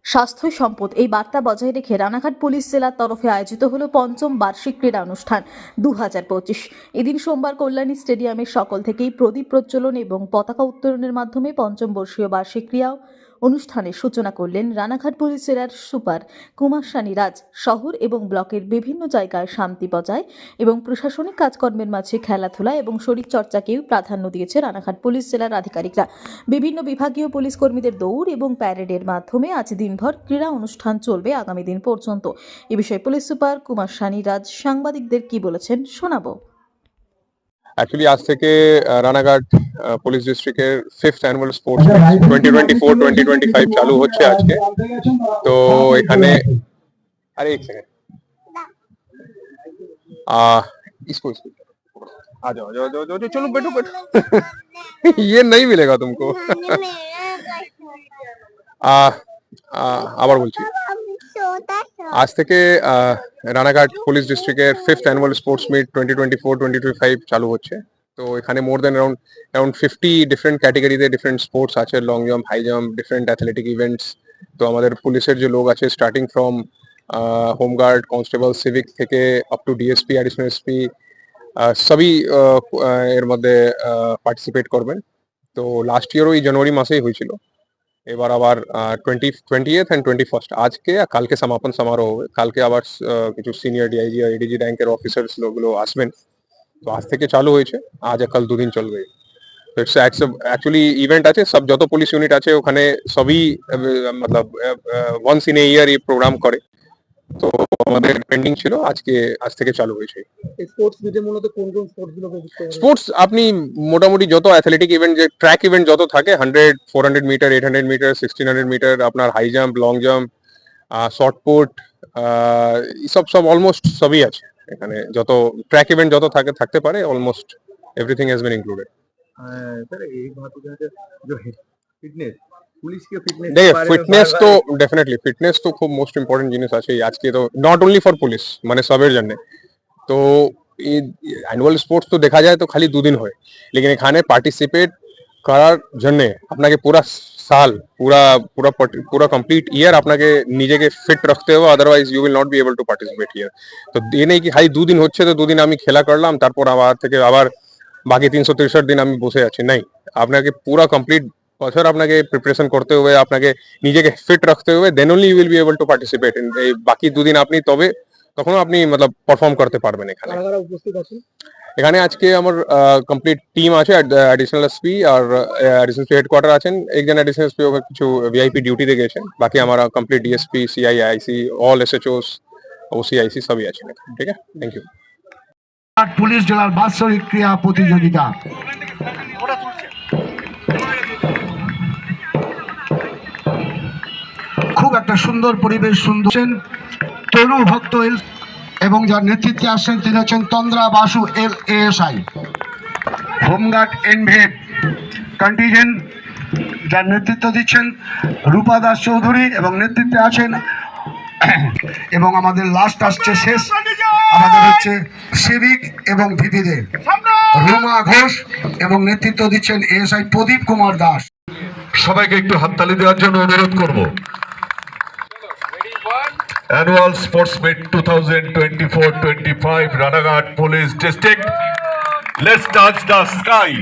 স্বাস্থ্যই সম্পদ এই বার্তা বজায় রেখে রানাঘাট পুলিশ জেলার তরফে আয়োজিত হলো পঞ্চম বার্ষিক ক্রীড়া অনুষ্ঠান 2025। এদিন সোমবার কল্যাণী স্টেডিয়ামের সকল থেকেই প্রদীপ প্রজ্বলন এবং পতাকা উত্তোলনের মাধ্যমে পঞ্চম বর্ষীয় বার্ষিক ক্রীড়া অনুষ্ঠানের সূচনা করলেন রানাঘাট পুলিশ জেলার সুপার কুমার সানি রাজ। শহর এবং ব্লকের বিভিন্ন জায়গায় শান্তি বজায় এবং প্রশাসনিক কাজকর্মের মাঝে খেলাধুলা এবং শরীরচর্চাকেও প্রাধান্য দিয়েছে রানাঘাট পুলিশ জেলার আধিকারিকরা। বিভিন্ন বিভাগীয় পুলিশ কর্মীদের দৌড় এবং প্যারেডের মাধ্যমে আজ দিনভর ক্রীড়া অনুষ্ঠান চলবে আগামী দিন পর্যন্ত। এ বিষয়ে পুলিশ সুপার কুমার সানি রাজ সাংবাদিকদের কি বলেছেন শোনাবো। অ্যাকচুয়ালি আজ থেকে রানাঘাট পুলিশ ডিস্ট্রিক্টের 5th অ্যানুয়াল স্পোর্টস 2024-2025 চালু হচ্ছে আজকে। তো এখানে अरे एक सेकंड इसको इसको आ जाओ जाओ जाओ जाओ चलो बैठो बैठो ये नहीं मिलेगा तुमको আবার বলছি আজ থেকে রানাঘাট পুলিশ ডিস্ট্রিক্টের 5th অ্যানুয়াল স্পোর্টস মিট 2024-2025 চালু হচ্ছে। তো এখানে মোর দেন অ্যারাউন্ড 50 ডিফারেন্ট ক্যাটাগরিতে ডিফারেন্ট স্পোর্টস আছে, long jump, high jump, different athletic events. তো আমাদের পুলিশের যে লোক আছে starting from home guard, constable, civic থেকে up to DSP, additional SP সবই এর মধ্যে পার্টিসিপেট করবেন। তো লাস্ট ইয়ারও এই জানুয়ারি মাসেই হয়েছিল। এবার আবার 20th and 21st আজকে আর কালকে সমাপন সমারোহ হবে। কালকে আবার কিছু সিনিয়র ডিআইজি আর এডিজি র্যাঙ্কের অফিসার্স লোকগুলো আসবেন। তো আজ থেকে চালু হয়েছে, আজ আর কাল দুদিন চলবে। অ্যাকচুয়ালি ইভেন্ট আছে, সব যত পুলিশ ইউনিট আছে ওখানে সবই মতলব ওয়ান্স ইন এ ইয়ার এই প্রোগ্রাম করে। তো আমাদের পেন্ডিং ছিল, আজ থেকে চালু হয়েছে। স্পোর্টস মিটে মূলত কোন কোন স্পোর্টস গুলো স্পোর্টস আপনি মোটামুটি যত অ্যাথলেটিক ইভেন্ট, যে ট্র্যাক ইভেন্ট যত থাকে 100, 400 মিটার, 800 মিটার, 1600 মিটার, আপনার high jump, long jump, short put, সব অলমোস্ট সবই আছে এখানে। যত ট্র্যাক ইভেন্ট যত থাকতে পারে almost everything has been included. Sir एक बात हो जाए जो फिटनेस पुलिस की ফিটনেস তো ডেফিনেটলি ফিটনেস তো খুব মোস্ট ইম্পর্টেন্ট জিনিস আছে আজকে। তো নট অনলি ফর পুলিশ, মানে সবের জন্য। তো এই অ্যানুয়াল স্পোর্টস তো দেখা যায় তো খালি দুদিন হয়, লেকিন এখানে পার্টিসিপেট করার জন্য আপনাকে পুরা সাল পুরা কমপ্লিট ইয়ার আপনাকে নিজেকে ফিট রাখতে হবে, otherwise you will not be able to participate here. তো এ নেই কি খালি দুদিন হচ্ছে তো দুদিন আমি খেলা করলাম, তারপর আবার বাকি 363 দিন আমি বসে আছি, নাই। আপনাকে পুরা কমপ্লিট বছর আপনাকে প্রিপারেশন করতে হবে, আপনাকে নিজেকে ফিট রাখতে হবে, then only you will be able to participate in এই বাকি দুদিন। আপনি তখন আপনি মতলব পারফর্ম করতে পারবেন এখানে। উপস্থিত আছেন এখানে আজকে আমার কমপ্লিট টিম আছে, অ্যাডিশনাল এসপি আর অ্যাডিশনাল হেডকোয়ার্টার আছেন, একজন অ্যাডিশনাল এসপি কিছু ভিআইপি ডিউটিতে গেছেন, বাকি আমার কমপ্লিট ডিএসপি, সিআই, আইসি, অল এসএচওস, ওসিআইসি সবই আছেন এখানে। ঠিক আছে, থ্যাংক ইউ। পুলিশ জেলার বাৎসরিক ক্রীড়া প্রতিযোগিতা খুব একটা সুন্দর পরিবেশ, সুন্দর তরু ভক্ত এবং যার নেতৃত্বে আসছেন তিনি হচ্ছেন তন্দ্রা বাসু LASI, হোমগার্ড এনভেড কন্টিজেন্ট, যার নেতৃত্ব দিচ্ছেন রূপা দাস চৌধুরী এবং নেতৃত্বে আছেন। এবং আমাদের লাস্ট আসছে শেষ, আমাদের হচ্ছে সিভিক এবং ভিপিদের রুমা ঘোষ এবং নেতৃত্ব দিচ্ছেন ASI প্রদীপ কুমার দাস। সবাইকে একটু হাততালি দেওয়ার জন্য অনুরোধ করব। Annual sports meet 2024-25 Ranaghat police district, let's touch the sky.